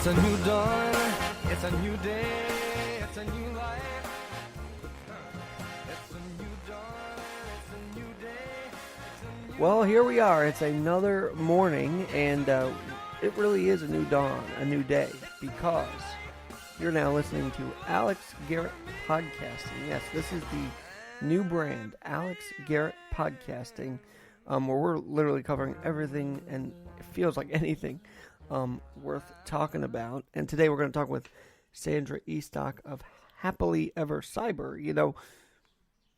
It's a new dawn, it's a new day, it's a new life. It's a new dawn, it's a new day, it's a new Well, here we are. It's another morning, and it really is a new dawn, a new day, because you're now listening to Alex Garrett Podcasting. Yes, this is the new brand, Alex Garrett Podcasting, where we're literally covering everything, and it feels like anything worth talking about. And today we're going to talk with Sandra Estock of Happily Ever Cyber. You know,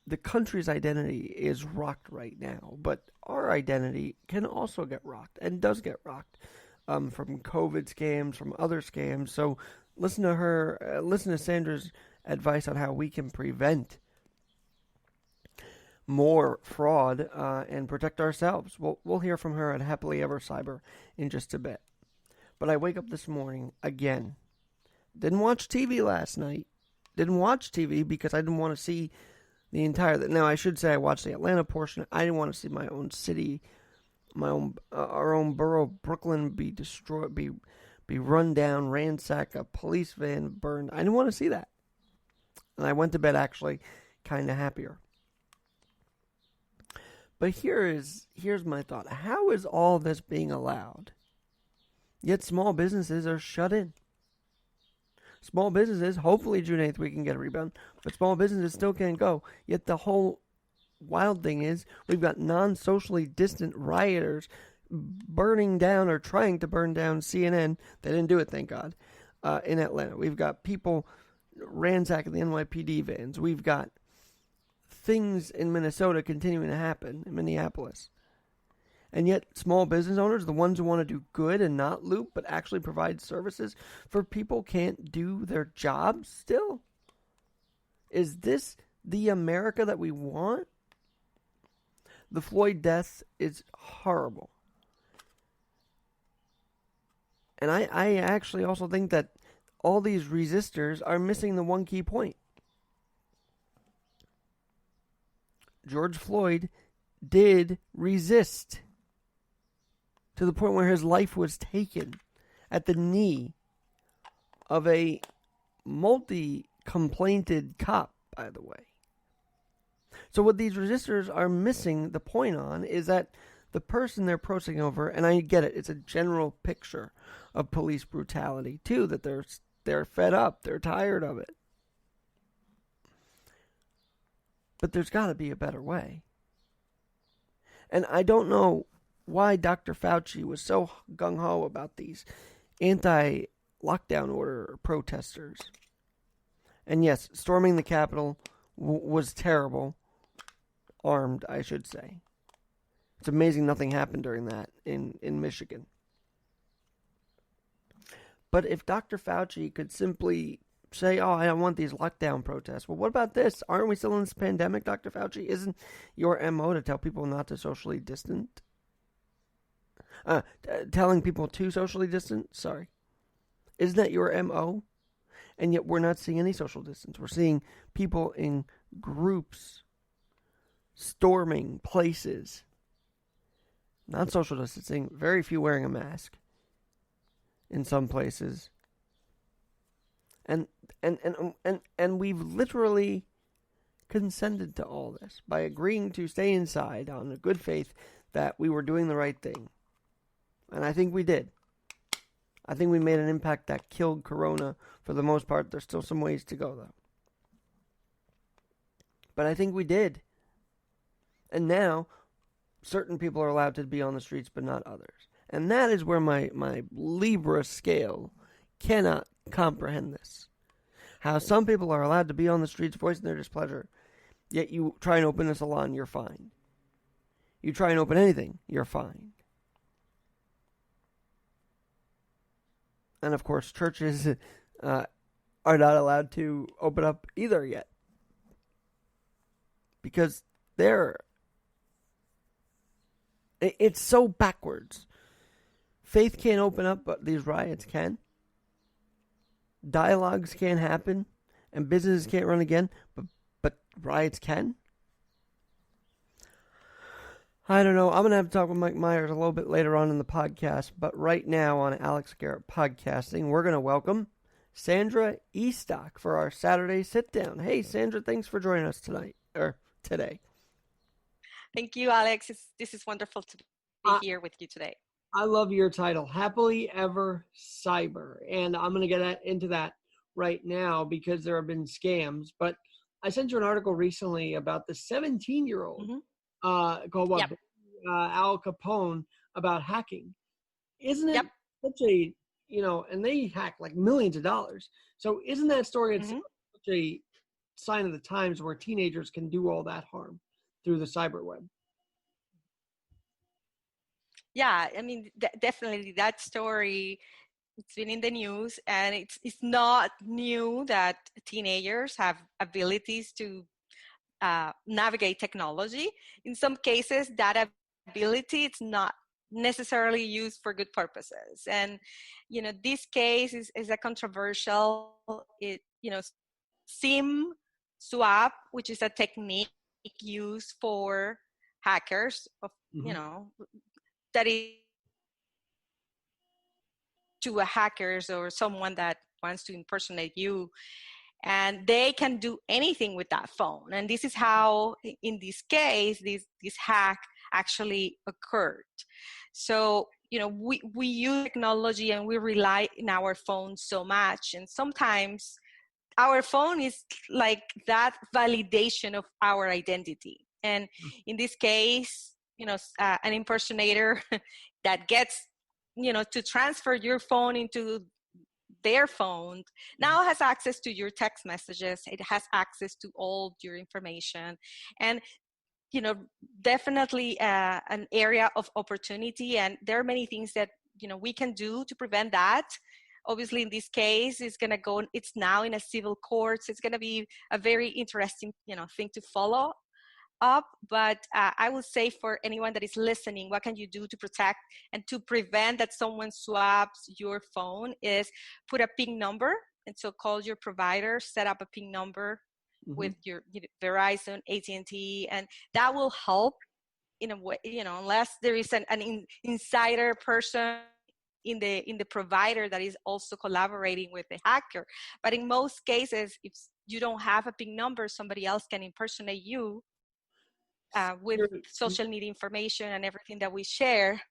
the country's identity is rocked right now, but our identity can also get rocked, and does get rocked, from COVID scams, from other scams. So listen to Sandra's advice on how we can prevent more fraud and protect ourselves. We'll hear from her at Happily Ever Cyber in just a bit. But I wake up this morning again. Didn't watch TV last night. Didn't watch TV because I didn't want to see the entire. Now I should say I watched the Atlanta portion. I didn't want to see my own city, our own borough, Brooklyn, be destroyed, be run down, ransacked, a police van burned. I didn't want to see that, and I went to bed actually kind of happier. But here's my thought: how is all this being allowed? Yet small businesses are shut in. Small businesses, hopefully June 8th we can get a rebound, but small businesses still can't go. Yet the whole wild thing is we've got non-socially distant rioters burning down or trying to burn down CNN. They didn't do it, thank God, in Atlanta. We've got people ransacking the NYPD vans. We've got things in Minnesota continuing to happen in Minneapolis. And yet small business owners, the ones who want to do good and not loot, but actually provide services for people, can't do their jobs still? Is this the America that we want? The Floyd death is horrible. And I actually also think that all these resistors are missing the one key point. George Floyd did resist to the point where his life was taken at the knee of a multi-complainted cop, by the way. So what these resistors are missing the point on is that the person they're protesting over, and I get it, it's a general picture of police brutality too, that they're fed up, they're tired of it. But there's got to be a better way. And I don't know why Dr. Fauci was so gung-ho about these anti-lockdown order protesters. And yes, storming the Capitol was terrible. Armed, I should say. It's amazing nothing happened during that in Michigan. But if Dr. Fauci could simply say, oh, I don't want these lockdown protests. Well, what about this? Aren't we still in this pandemic, Dr. Fauci? Isn't your MO to tell people not to socially distant? Telling people to socially distance? Sorry. Isn't that your MO? And yet we're not seeing any social distance. We're seeing people in groups storming places. Not social distancing. Very few wearing a mask in some places. And we've literally consented to all this by agreeing to stay inside on a good faith that we were doing the right thing. And I think we did. I think we made an impact that killed Corona for the most part. There's still some ways to go, though. But I think we did. And now, certain people are allowed to be on the streets, but not others. And that is where my Libra scale cannot comprehend this. How some people are allowed to be on the streets voicing their displeasure, yet you try and open a salon, you're fine. You try and open anything, you're fine. And of course, churches are not allowed to open up either yet. Because it's so backwards. Faith can't open up, but these riots can. Dialogues can't happen, and businesses can't run again, but riots can. I don't know. I'm going to have to talk with Mike Myers a little bit later on in the podcast, but right now on Alex Garrett Podcasting, we're going to welcome Sandra Estock for our Saturday sit down. Hey, Sandra, thanks for joining us tonight or today. Thank you, Alex. This is wonderful to be here with you today. I love your title, Happily Ever Cyber. And I'm going to get into that right now because there have been scams. But I sent you an article recently about the 17-year-old called what? Yep. Al Capone about hacking. Isn't it Yep. such a, and they hack like millions of dollars. So isn't that story such a sign of the times where teenagers can do all that harm through the cyber web? Yeah, I mean, definitely that story, it's been in the news, and it's not new that teenagers have abilities to navigate technology. In some cases, that ability, it's not necessarily used for good purposes. And, this case is a controversial, SIM swap, which is a technique used for hackers of, that is to a hackers or someone that wants to impersonate you, and they can do anything with that phone. And this is how, in this case, this hack actually occurred. So, we use technology and we rely on our phone so much, and sometimes our phone is like that validation of our identity. And in this case, an impersonator that gets, to transfer your phone into their phone now has access to your text messages. It has access to all your information. And, definitely an area of opportunity. And there are many things that, we can do to prevent that. Obviously, in this case, it's now in a civil court. So it's going to be a very interesting, thing to follow up. But I will say, for anyone that is listening, what can you do to protect and to prevent that someone swaps your phone is put a PIN number. And so call your provider, set up a PIN number with your Verizon, AT&T, and that will help in a way, unless there is an insider person in the provider that is also collaborating with the hacker. But in most cases, if you don't have a PIN number, somebody else can impersonate you with social media information and everything that we share.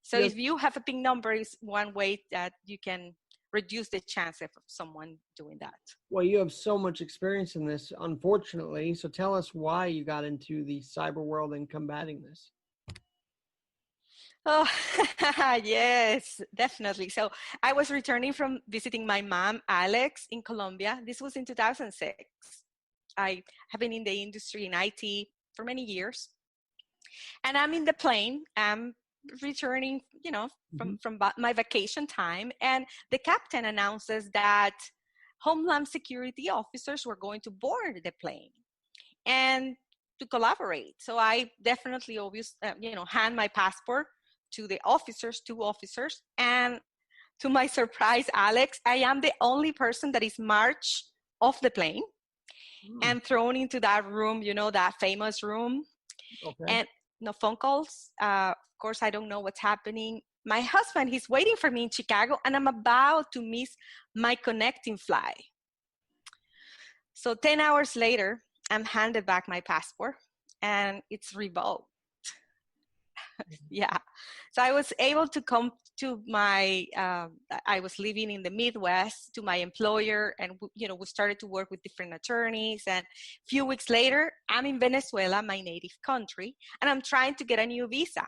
So if you have a PIN number, is one way that you can reduce the chance of someone doing that. Well, you have so much experience in this, unfortunately. So tell us why you got into the cyber world and combating this. Oh, yes, definitely. So I was returning from visiting my mom, Alex, in Colombia. This was in 2006. I have been in the industry in IT for many years. And I'm in the plane. I'm returning, from my vacation time. And the captain announces that Homeland Security officers were going to board the plane and to collaborate. So I definitely hand my passport to the officers, two officers. And to my surprise, Alex, I am the only person that is marched off the plane and thrown into that room, that famous room. Okay. And no phone calls. Of course, I don't know what's happening. My husband, he's waiting for me in Chicago, and I'm about to miss my connecting flight. So 10 hours later, I'm handed back my passport, and it's revoked. Yeah. So I was able to come to I was living in the Midwest, to my employer, and we started to work with different attorneys. And a few weeks later, I'm in Venezuela, my native country, and I'm trying to get a new visa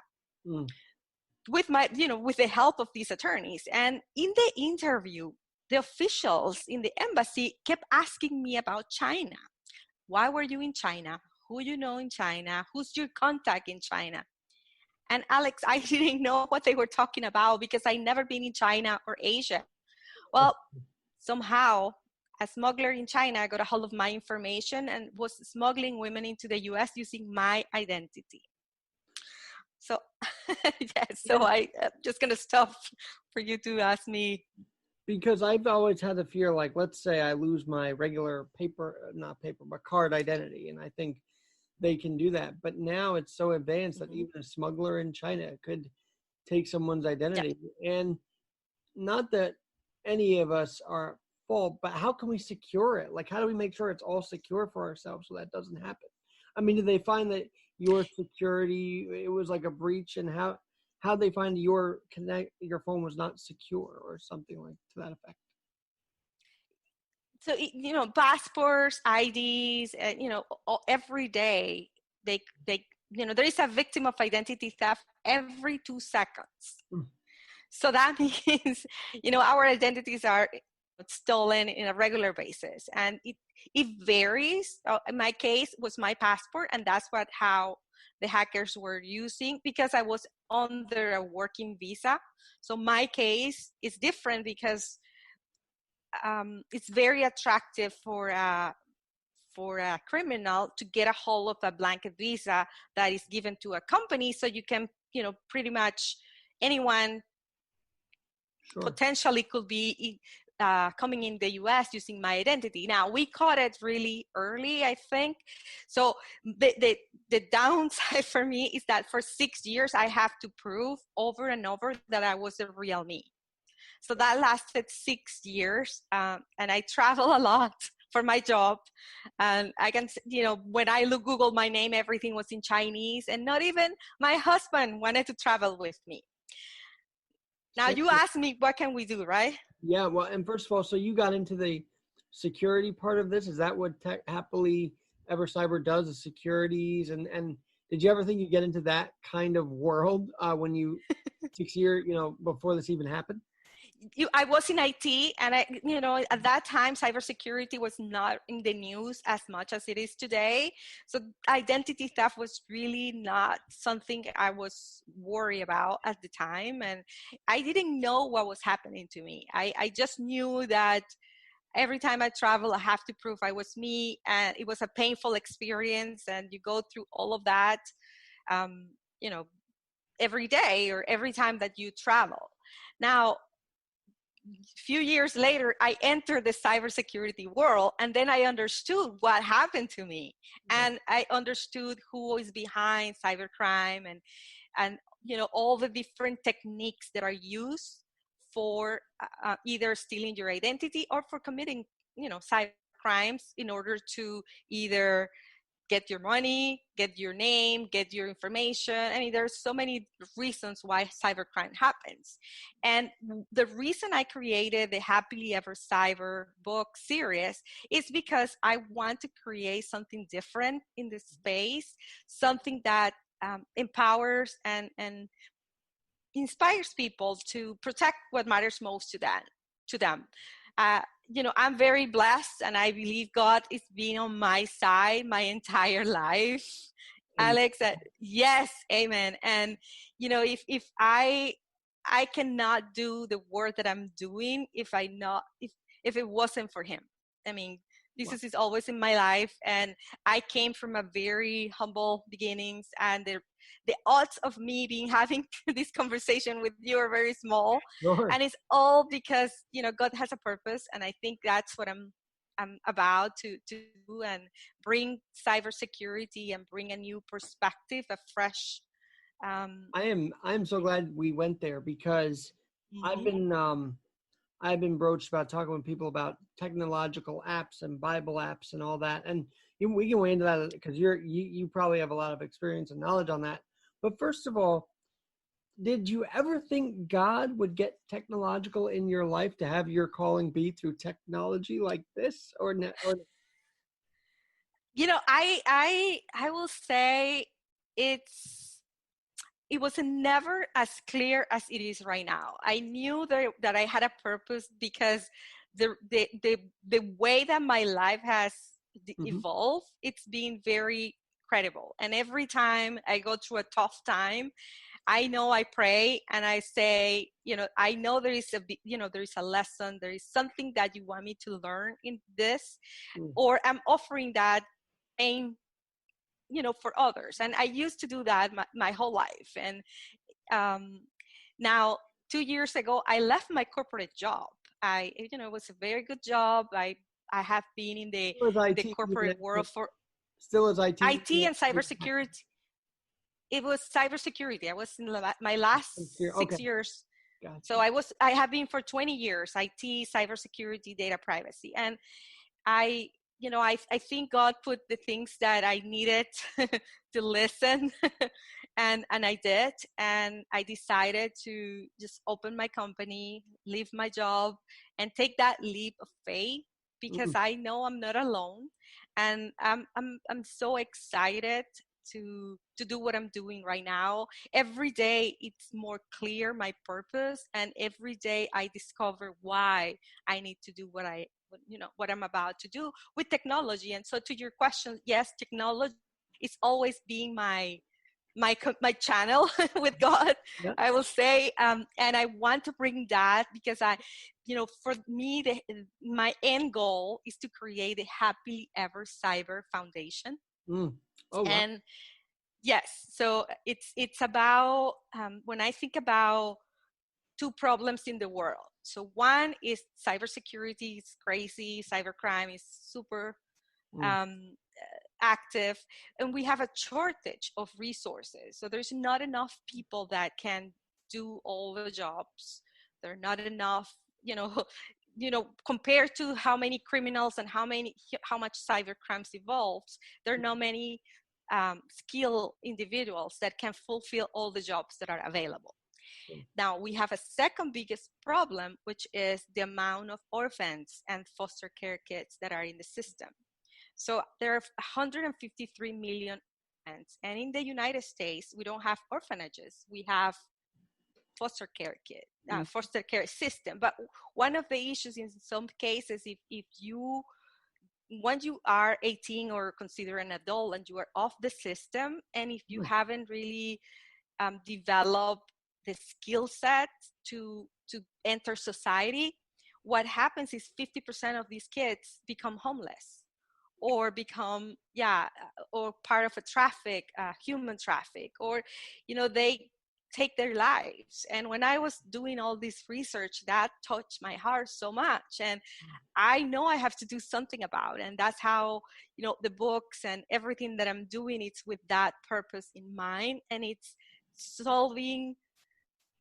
with with the help of these attorneys. And in the interview, the officials in the embassy kept asking me about China. Why were you in China? Who you know in China? Who's your contact in China? And Alex, I didn't know what they were talking about because I'd never been in China or Asia. Well, somehow a smuggler in China got a hold of my information and was smuggling women into the US using my identity. So, yes, so I'm just going to stop for you to ask me. Because I've always had the fear, like, let's say I lose my regular card identity. And I think they can do that. But now it's so advanced that Mhm. even a smuggler in China could take someone's Yeah. identity. And not that any of us are at fault, but how can we secure it? Like, how do we make sure it's all secure for ourselves so that doesn't happen? I mean, did they find that your security, it was like a breach, and how they find your phone was not secure or something like to that effect? So passports, IDs, every day they there is a victim of identity theft every 2 seconds. Mm. So that means our identities are stolen in a regular basis, and it varies. In my case, was my passport, and that's how the hackers were using, because I was under a working visa. So my case is different because it's very attractive for a criminal to get a hold of a blanket visa that is given to a company, so you can pretty much anyone Sure. potentially could be coming in the US using my identity. Now, we caught it really early, I think. So the downside for me is that for 6 years I have to prove over and over that I was the real me. So that lasted 6 years, and I travel a lot for my job. And I can, when I Google my name, everything was in Chinese, and not even my husband wanted to travel with me. Now you asked me, what can we do, right? Yeah, well, and first of all, so you got into the security part of this. Is that what Happily Ever Cyber does, the securities? And did you ever think you'd get into that kind of world when you 6 year, before this even happened? I was in IT, and at that time, cybersecurity was not in the news as much as it is today. So identity theft was really not something I was worried about at the time. And I didn't know what was happening to me. I just knew that every time I travel, I have to prove I was me. And it was a painful experience. And you go through all of that, um, you know, every day or every time that you travel. Now, few years later, I entered the cybersecurity world, and then I understood what happened to me, and I understood who is behind cybercrime, and all the different techniques that are used for either stealing your identity or for committing cyber crimes in order to either get your money, get your name, get your information. I mean, there's so many reasons why cybercrime happens. And the reason I created the Happily Ever Cyber book series is because I want to create something different in this space, something that empowers and inspires people to protect what matters most to them. Uh, I'm very blessed, and I believe God is being on my side my entire life. And Alex, yes, amen. And if I cannot do the work that I'm doing if it wasn't for Him. I mean, Jesus is always in my life, and I came from a very humble beginnings, and the odds of me being having this conversation with you are very small. sure. And it's all because God has a purpose, and I think that's what I'm about to do, and bring cybersecurity and bring a new perspective, a fresh um I'm so glad we went there because I've mhm. been I've been broached about talking with people about technological apps and Bible apps and all that, and we can weigh into that because you probably have a lot of experience and knowledge on that. But first of all, did you ever think God would get technological in your life to have your calling be through technology like this, or I will say it's it was never as clear as it is right now. I knew that I had a purpose because the way that my life has Mhm. evolved, it's been very credible. And every time I go through a tough time, I know I pray and I say, I know there is there is a lesson, there is something that you want me to learn in this, Mm. or I'm offering that aim, for others. And I used to do that my whole life. And um, now 2 years ago, I left my corporate job. It was a very good job. I have been in the With IT, corporate world for. Still as IT? IT and cybersecurity. It was cybersecurity. I was in my last 6 Okay. years. Gotcha. So I have been for 20 years, IT, cybersecurity, data privacy. And I think God put the things that I needed to listen and I did. And I decided to just open my company, leave my job, and take that leap of faith because I know I'm not alone. And I'm so excited to do what I'm doing right now. Every day it's more clear my purpose, and every day I discover why I need to do what I'm about to do with technology. And so to your question, yes, technology is always being my channel with God, Yeah. I will say, and I want to bring that because for me, my end goal is to create a happily ever cyber foundation. Oh, wow. And yes, so it's about when I think about two problems in the world. So one is cybersecurity is crazy, cybercrime is super active, and we have a shortage of resources. So there's not enough people that can do all the jobs. There are not enough, compared to how many criminals and how much cybercrimes evolves. There are not many skilled individuals that can fulfill all the jobs that are available. Now, we have a second biggest problem, which is the amount of orphans and foster care kids that are in the system. So there are 153 million orphans. And in the United States, we don't have orphanages. We have foster care foster care system. But one of the issues in some cases, if you once you are 18 or considered an adult and you are off the system, and if you haven't really developed the skill set to enter society, what happens is 50% of these kids become homeless or become or part of a human traffic, or they take their lives. And when I was doing all this research, that touched my heart so much, and I know I have to do something about it. And that's how the books and everything that I'm doing, it's with that purpose in mind, and it's solving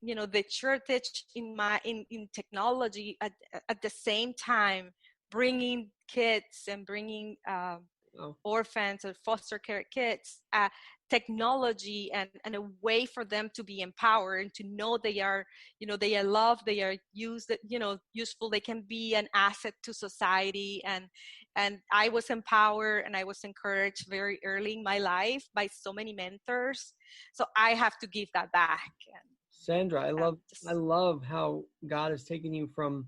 the shortage in technology at the same time bringing kids and bringing orphans or foster care kids technology and a way for them to be empowered and to know they are they are loved, they are useful, they can be an asset to society. And I was empowered and I was encouraged very early in my life by so many mentors, so I have to give that back. And Sandra, I love how God has taken you from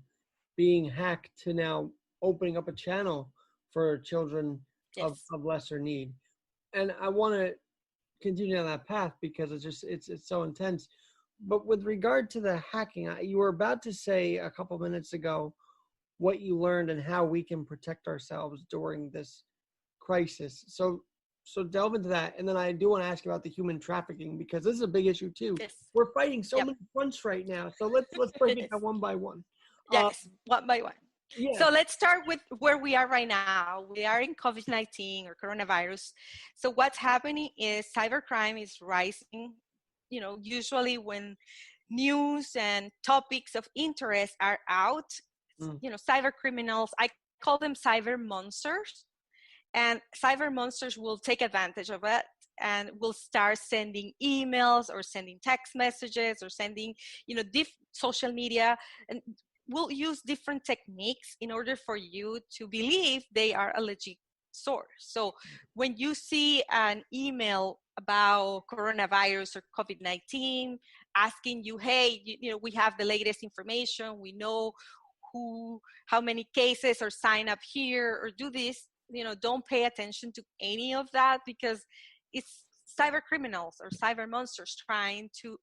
being hacked to now opening up a channel for children of lesser need. And I want to continue on that path because it's so intense. But with regard to the hacking, you were about to say a couple minutes ago what you learned and how we can protect ourselves during this crisis. So delve into that. And then I do want to ask you about the human trafficking, because this is a big issue too. Yes. We're fighting so many fronts right now. So let's break it down one by one. Yes, one by one. Yeah. So let's start with where we are right now. We are in COVID-19 or coronavirus. So what's happening is cybercrime is rising. Usually when news and topics of interest are out, cyber criminals, I call them cyber monsters. And cyber monsters will take advantage of it and will start sending emails or sending text messages or sending, social media, and will use different techniques in order for you to believe they are a legit source. So when you see an email about coronavirus or COVID-19 asking you, hey, we have the latest information, we know how many cases are signed up here or do this, don't pay attention to any of that, because it's cyber criminals or cyber monsters trying to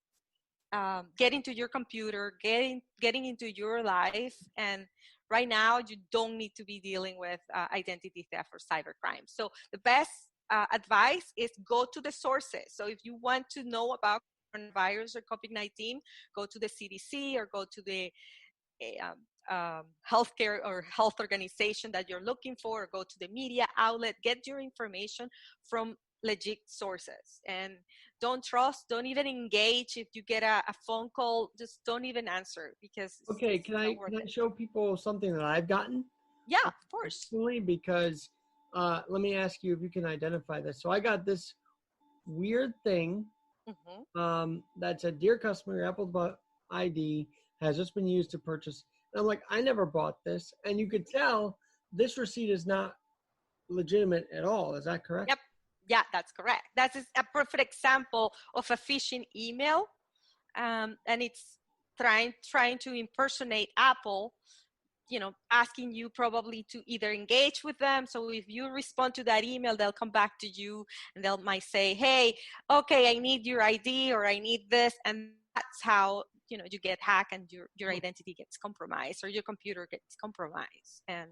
get into your computer, getting into your life. And right now, you don't need to be dealing with identity theft or cybercrime. So the best advice is go to the sources. So if you want to know about coronavirus or COVID-19, go to the CDC or go to the healthcare or health organization that you're looking for, or go to the media outlet. Get your information from legit sources, and don't even engage. If you get a phone call, just don't even answer, because Okay, it's not worth it. show people something that I've gotten? Yeah, of course. Personally, because let me ask you if you can identify this. So I got this weird thing that said, "Dear customer, your Apple ID has just been used to purchase." And I'm like, I never bought this, and you could tell this receipt is not legitimate at all. Is that correct? Yep. Yeah, that's correct. That's a perfect example of a phishing email, and it's trying to impersonate Apple, asking you probably to either engage with them. So if you respond to that email, they'll come back to you and they'll might say, hey, okay, I need your ID, or I need this. And that's how, you get hacked and your identity gets compromised, or your computer gets compromised. And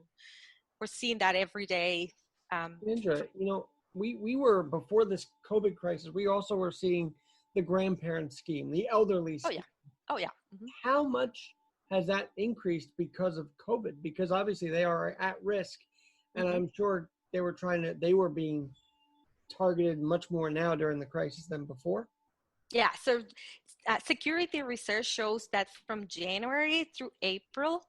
we're seeing that every day. Sandra, we were, before this COVID crisis, we also were seeing the grandparent scheme, the elderly scheme. Oh yeah. Mm-hmm. How much has that increased because of COVID? Because obviously they are at risk, and I'm sure they were being targeted much more now during the crisis than before. Yeah, so security research shows that from January through April,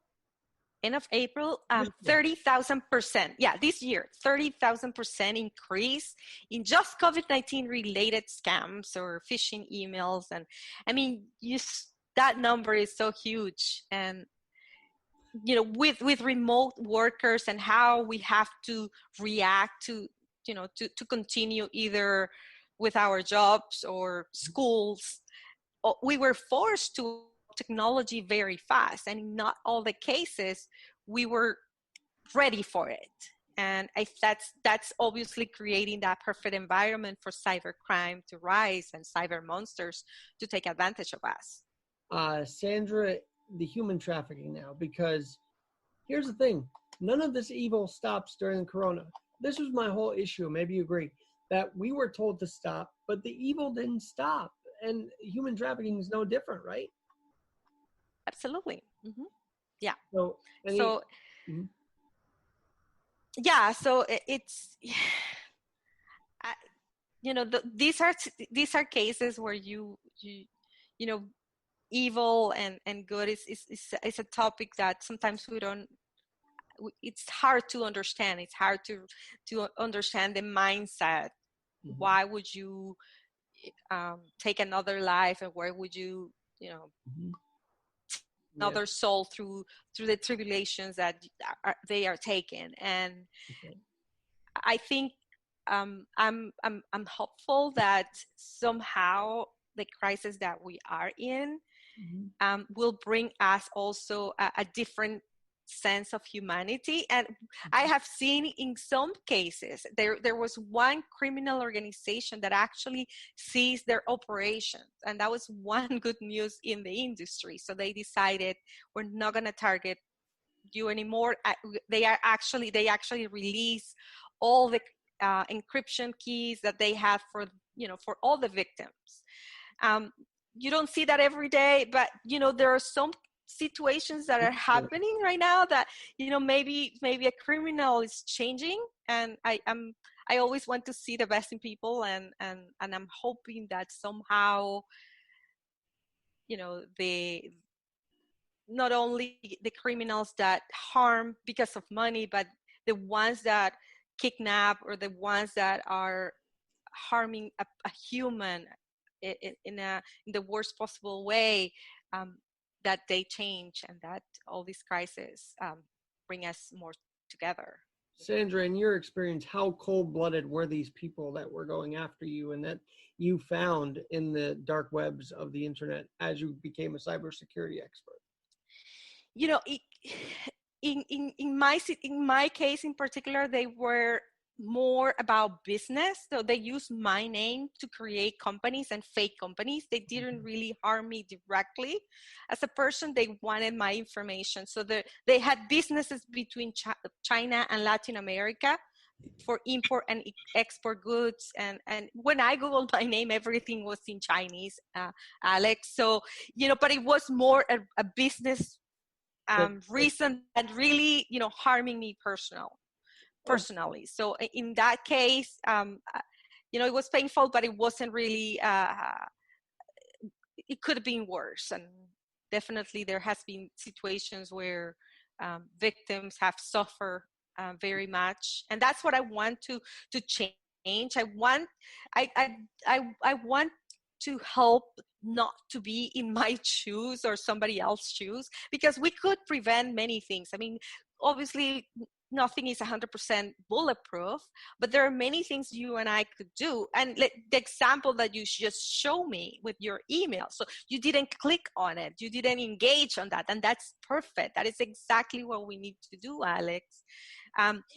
end of April, 30,000%. Yeah, this year, 30,000% increase in just COVID-19 related scams or phishing emails. And I mean, that number is so huge. And, with remote workers and how we have to react to continue either with our jobs or schools, we were forced to technology very fast, and in not all the cases we were ready for it. And that's obviously creating that perfect environment for cybercrime to rise and cyber monsters to take advantage of us. Sandra, the human trafficking now, because here's the thing, none of this evil stops during Corona. This was my whole issue. Maybe you agree that we were told to stop, but the evil didn't stop. And human trafficking is no different, right? Absolutely. Mm-hmm. Yeah. So yeah, so it's these are cases where you evil and good is a topic that sometimes it's hard to understand. It's hard to understand the mindset. Why would you take another life, and where would you another soul through the tribulations that they are taking? And I think I'm hopeful that somehow the crisis that we are in will bring us also a different sense of humanity. And I have seen in some cases there was one criminal organization that actually ceased their operations, and that was one good news in the industry. So they decided, we're not going to target you anymore. They actually release all the encryption keys that they have for all the victims. You don't see that every day, but there are some situations that are happening right now that maybe a criminal is changing, and I always want to see the best in people, and I'm hoping that somehow not only the criminals that harm because of money, but the ones that kidnap, or the ones that are harming a human in the worst possible way, that they change, and that all these crises bring us more together. Sandra, in your experience, how cold-blooded were these people that were going after you and that you found in the dark webs of the internet as you became a cybersecurity expert? In my case in particular, they were more about business. So they used my name to create companies and fake companies. They didn't really harm me directly as a person. They wanted my information. So they had businesses between China and Latin America for import and export goods. And when I Googled my name, everything was in Chinese, Alex. So, but it was more a business reason and really, harming me personally. So in that case, it was painful, but it wasn't really, it could have been worse. And definitely there has been situations where victims have suffered very much. And that's what I want to change. I want to help not to be in my shoes or somebody else's shoes, because we could prevent many things. I mean, obviously nothing is 100% bulletproof, but there are many things you and I could do. And the example that you just show me with your email, so you didn't click on it, you didn't engage on that, and that's perfect. That is exactly what we need to do, Alex.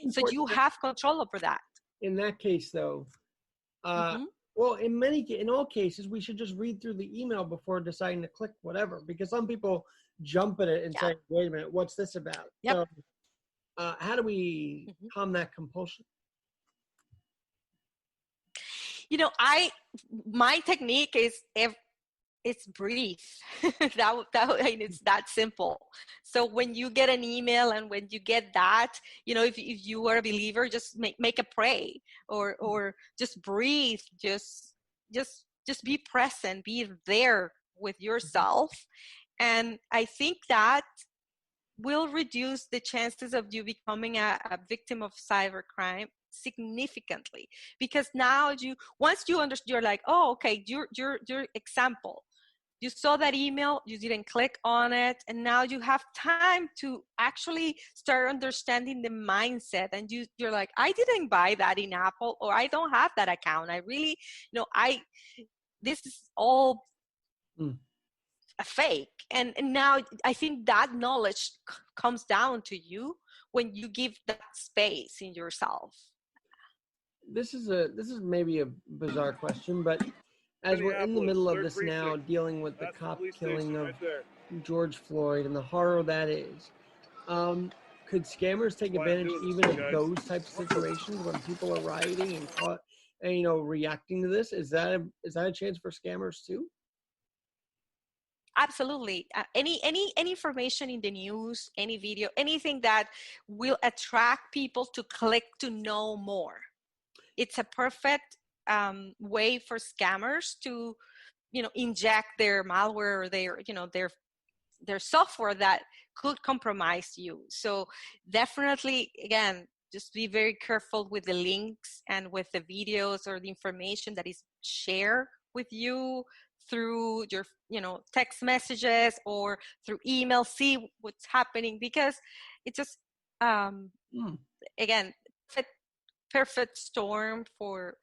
So you have control over that. In that case, though, well, in all cases, we should just read through the email before deciding to click whatever, because some people jump at it and say, wait a minute, what's this about? Yep. So, how do we calm that compulsion? My technique is it's breathe. It's that simple. So when you get an email and when you get that, if you are a believer, just make a pray or just breathe, just be present, be there with yourself. And I think that will reduce the chances of you becoming a victim of cybercrime significantly, because now once you understand, you're like, oh, okay, your example, you saw that email, you didn't click on it, and now you have time to actually start understanding the mindset. And you're like, I didn't buy that in Apple, or I don't have that account. I really, this is all a fake. And now I think that knowledge comes down to you when you give that space in yourself. This is maybe a bizarre question, but as we're in the middle of this now, dealing with the cop killing of George Floyd and the horror that is, could scammers take advantage even of those types of situations when people are rioting and reacting to this? Is that a chance for scammers too? Absolutely. Any information in the news, any video, anything that will attract people to click to know more. It's a perfect way for scammers to, inject their malware or their software that could compromise you. So definitely, again, just be very careful with the links and with the videos or the information that is shared with you through your text messages or through email. See what's happening, because it's just again, perfect storm for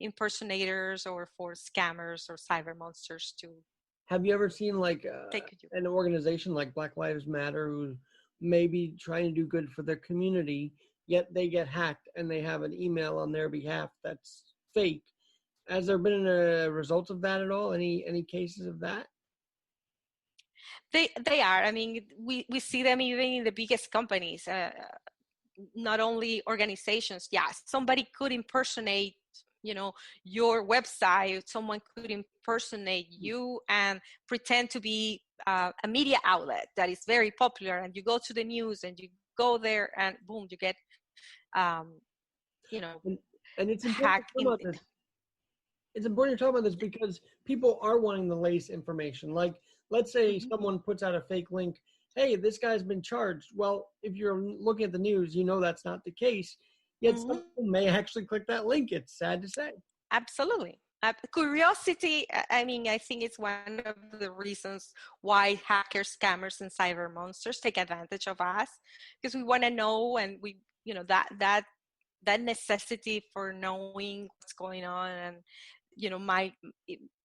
impersonators or for scammers or cyber monsters to. Have you ever seen an organization like Black Lives Matter who may be trying to do good for their community, yet they get hacked and they have an email on their behalf that's fake? Has there been a result of that at all? Any cases of that? They are. I mean, we see them even in the biggest companies, not only organizations. Yeah, somebody could impersonate, your website. Someone could impersonate you and pretend to be a media outlet that is very popular. And you go to the news and you go there and boom, you get, and it's hacked. It's important to talk about this because people are wanting the latest information. Like, let's say someone puts out a fake link. Hey, this guy's been charged. Well, if you're looking at the news, that's not the case. Yet some people may actually click that link. It's sad to say. Absolutely. Curiosity, I mean, I think it's one of the reasons why hackers, scammers, and cyber monsters take advantage of us, because we want to know, and we, that necessity for knowing what's going on, and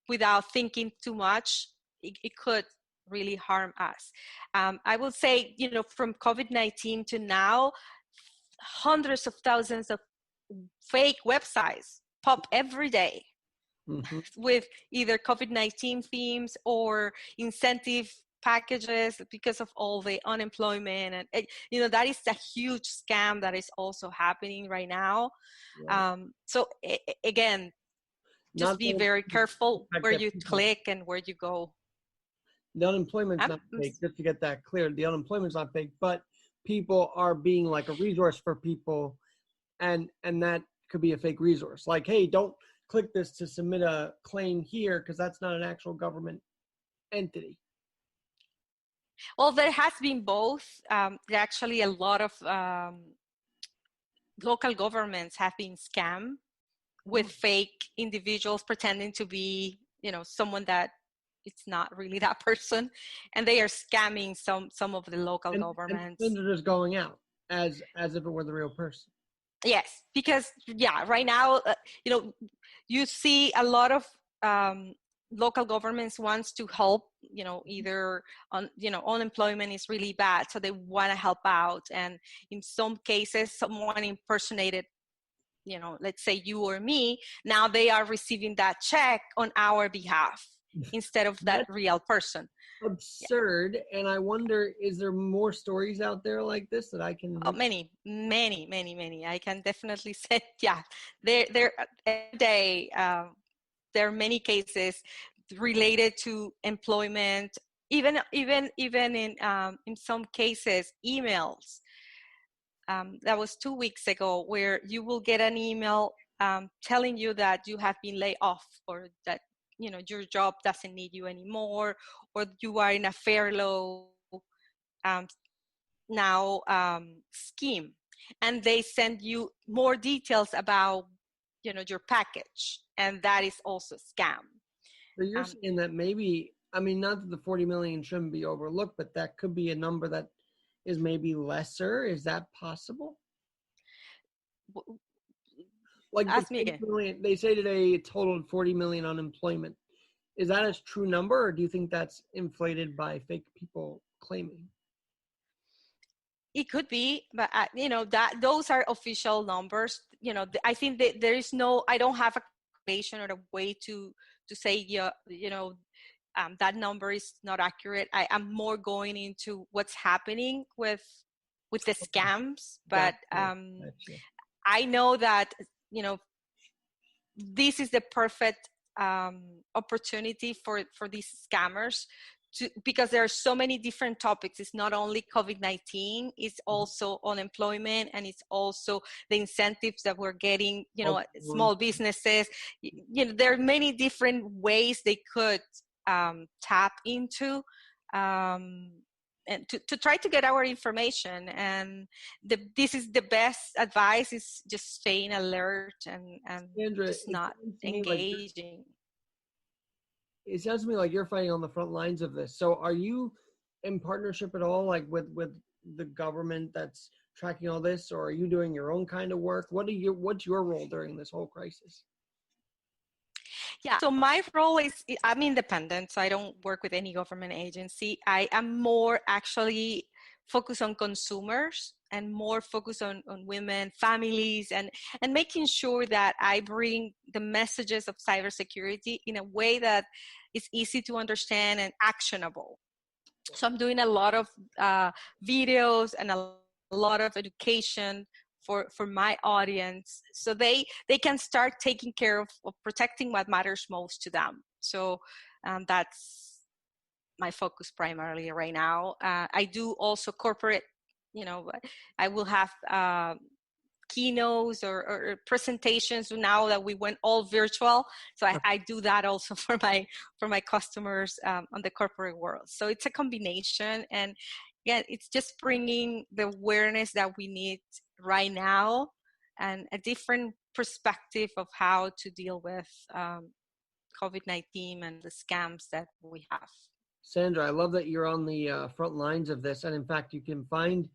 without thinking too much, it could really harm us. I will say, from COVID-19 to now, hundreds of thousands of fake websites pop every day with either COVID-19 themes or incentive packages because of all the unemployment. And, that is a huge scam that is also happening right now. Yeah. So again, just be very careful where you click and where you go. The unemployment's not fake, just to get that clear. The unemployment's not fake, but people are being like a resource for people, and that could be a fake resource. Like, hey, don't click this to submit a claim here because that's not an actual government entity. Well, there has been both. There actually a lot of local governments have been scammed with fake individuals pretending to be, someone that it's not really that person, and they are scamming some of the local governments. And they're just going out as if it were the real person. Yes, because right now, you see a lot of local governments wants to help. Either unemployment is really bad, so they want to help out, and in some cases, someone impersonated, let's say you or me. Now they are receiving that check on our behalf instead of that real person. Absurd. Yeah. And I wonder, is there more stories out there like this that I can? Oh, many. I can definitely say, there every day. There are many cases related to employment, even in some cases, emails. That was 2 weeks ago, where you will get an email telling you that you have been laid off, or that your job doesn't need you anymore, or you are in a furlough now scheme, and they send you more details about your package, and that is also scam. So you're saying that maybe, not that the 40 million shouldn't be overlooked, but that could be a number that is maybe lesser. Is that possible? Like, ask me again. They say today it totaled 40 million unemployment. Is that a true number, or do you think that's inflated by fake people claiming? It could be, but that those are official numbers. I think that there is I don't have a calculation or a way to say that number is not accurate. I am more going into what's happening with the scams, but Gotcha. I know that this is the perfect opportunity for these scammers because there are so many different topics. It's not only COVID-19, it's also unemployment, and it's also the incentives that we're getting, small businesses. There are many different ways they could tap into and to try to get our information. And this is the best advice, is just staying alert and Sandra, just not engaging. It sounds to me like you're fighting on the front lines of this. So are you in partnership at all, like with the government that's tracking all this, or are you doing your own kind of work? What's your role during this whole crisis? Yeah, so my role is, I'm independent, so I don't work with any government agency. I am more actually focused on consumers and more focused on women, families, and making sure that I bring the messages of cybersecurity in a way that is easy to understand and actionable. So I'm doing a lot of videos and a lot of education for my audience, so they can start taking care of protecting what matters most to them. So that's my focus primarily right now. I do also corporate, I will have keynotes or presentations now that we went all virtual. So I do that also for my customers on the corporate world. So it's a combination, and it's just bringing the awareness that we need right now and a different perspective of how to deal with COVID-19 and the scams that we have. Sandra, I love that you're on the front lines of this. And in fact, you can find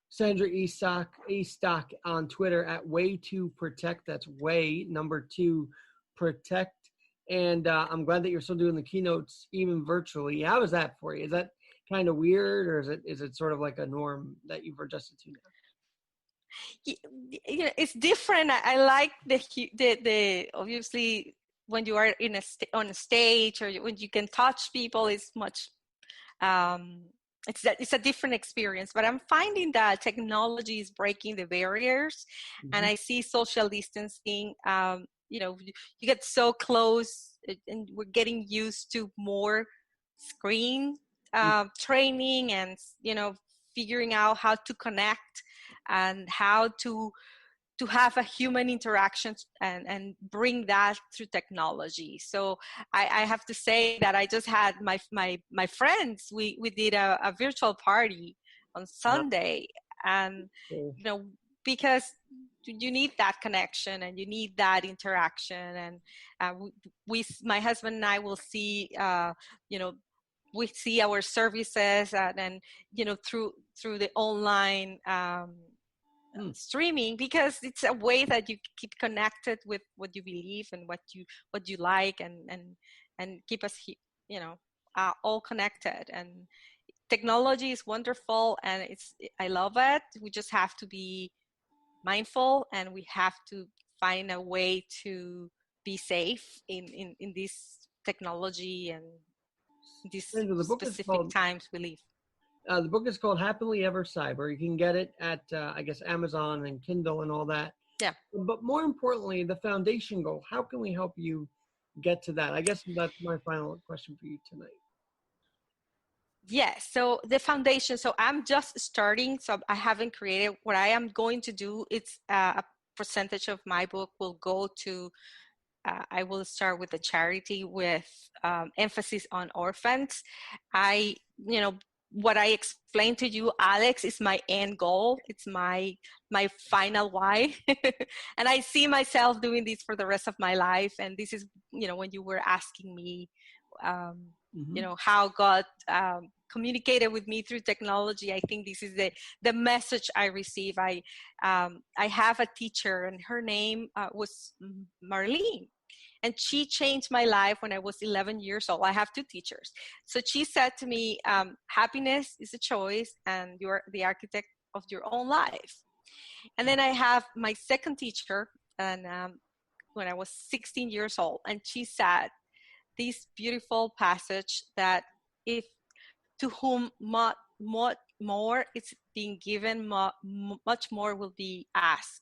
Sandra Estock on Twitter at Way2Protect. That's way, number 2, protect. And I'm glad that you're still doing the keynotes, even virtually. How is that for you? Is that kind of weird, or is it sort of like a norm that you've adjusted to now? It's different. I like the obviously when you are on a stage, or when you can touch people, it's much it's a different experience. But I'm finding that technology is breaking the barriers, and I see social distancing. You get so close, and we're getting used to more screen training, and figuring out how to connect and how to have a human interaction and bring that through technology. So I have to say that I just had my friends, we did a virtual party on Sunday, and because you need that connection and you need that interaction, and my husband and I will see we see our services and through the online streaming, because it's a way that you keep connected with what you believe and what you like, and keep us all connected. And technology is wonderful, and I love it. We just have to be mindful, and we have to find a way to be safe in this technology and these specific times we live. The book is called Happily Ever Cyber. You can get it at, I guess, Amazon and Kindle and all that. Yeah. But more importantly, the foundation goal. How can we help you get to that? I guess that's my final question for you tonight. Yes. So the foundation. So I'm just starting. So I haven't created. What I am going to do, it's a percentage of my book will go to. I will start with a charity with emphasis on orphans. What I explained to you, Alex, is my end goal. It's my final why. And I see myself doing this for the rest of my life. And this is, when you were asking me, how God communicated with me through technology, I think this is the message I receive. I have a teacher, and her name was Marlene. And she changed my life when I was 11 years old. I have two teachers. So she said to me, happiness is a choice, and you're the architect of your own life. And then I have my second teacher, and when I was 16 years old, and she said this beautiful passage that if to whom much more it's being given, much more will be asked.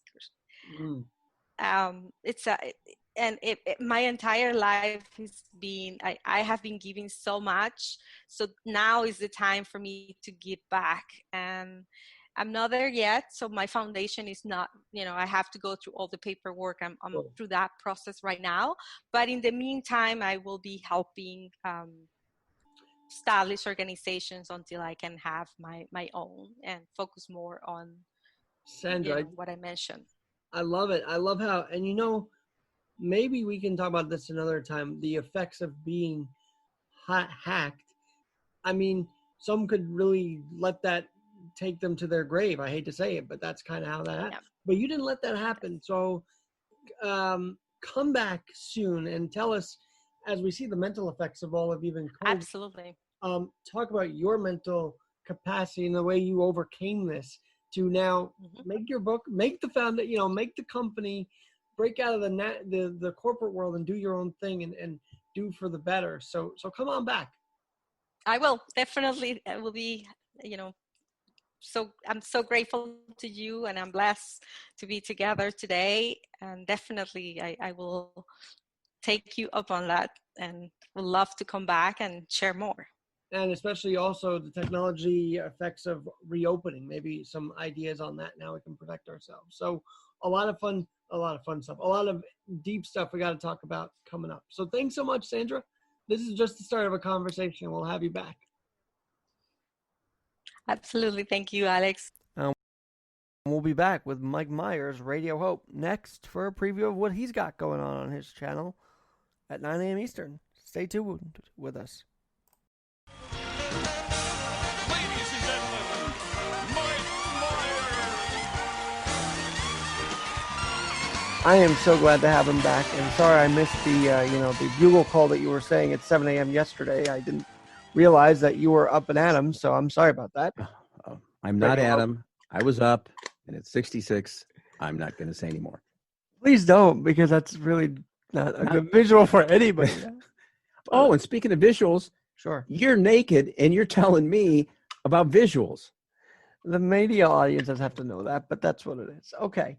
My entire life has been, I have been giving so much. So now is the time for me to give back. And I'm not there yet. So my foundation is not, I have to go through all the paperwork. I'm through that process right now. But in the meantime, I will be helping establish organizations until I can have my own and focus more on Sandra, what I mentioned. I love it. I love how, and maybe we can talk about this another time, the effects of being hacked. I mean, some could really let that take them to their grave. I hate to say it, but that's kind of how that happened. Yeah. But you didn't let that happen. So come back soon and tell us, as we see the mental effects of all of even COVID. Absolutely. Talk about your mental capacity and the way you overcame this to now make your book, make the foundation, make the company, break out of the corporate world and do your own thing and do for the better. So come on back. I will definitely. I will be, so I'm so grateful to you, and I'm blessed to be together today. And definitely I will take you up on that, and would love to come back and share more. And especially also the technology effects of reopening, maybe some ideas on that. Now we can protect ourselves. So a lot of fun stuff, a lot of deep stuff we got to talk about coming up. So thanks so much, Sandra. This is just the start of a conversation. We'll have you back. Absolutely. Thank you, Alex. We'll be back with Mike Myers, Radio Hope, next for a preview of what he's got going on his channel at 9 a.m. Eastern. Stay tuned with us. Ladies and gentlemen, Mike Myers. I am so glad to have him back, and sorry I missed the bugle call that you were saying at 7 a.m. yesterday. I didn't realize that you were up and at him, so I'm sorry about that. I'm not Adam. I was up, and at 66, I'm not going to say anymore. Please don't, because that's really not a good visual for anybody. Oh, and speaking of visuals, sure, you're naked, and you're telling me about visuals. The media audiences have to know that, but that's what it is. Okay.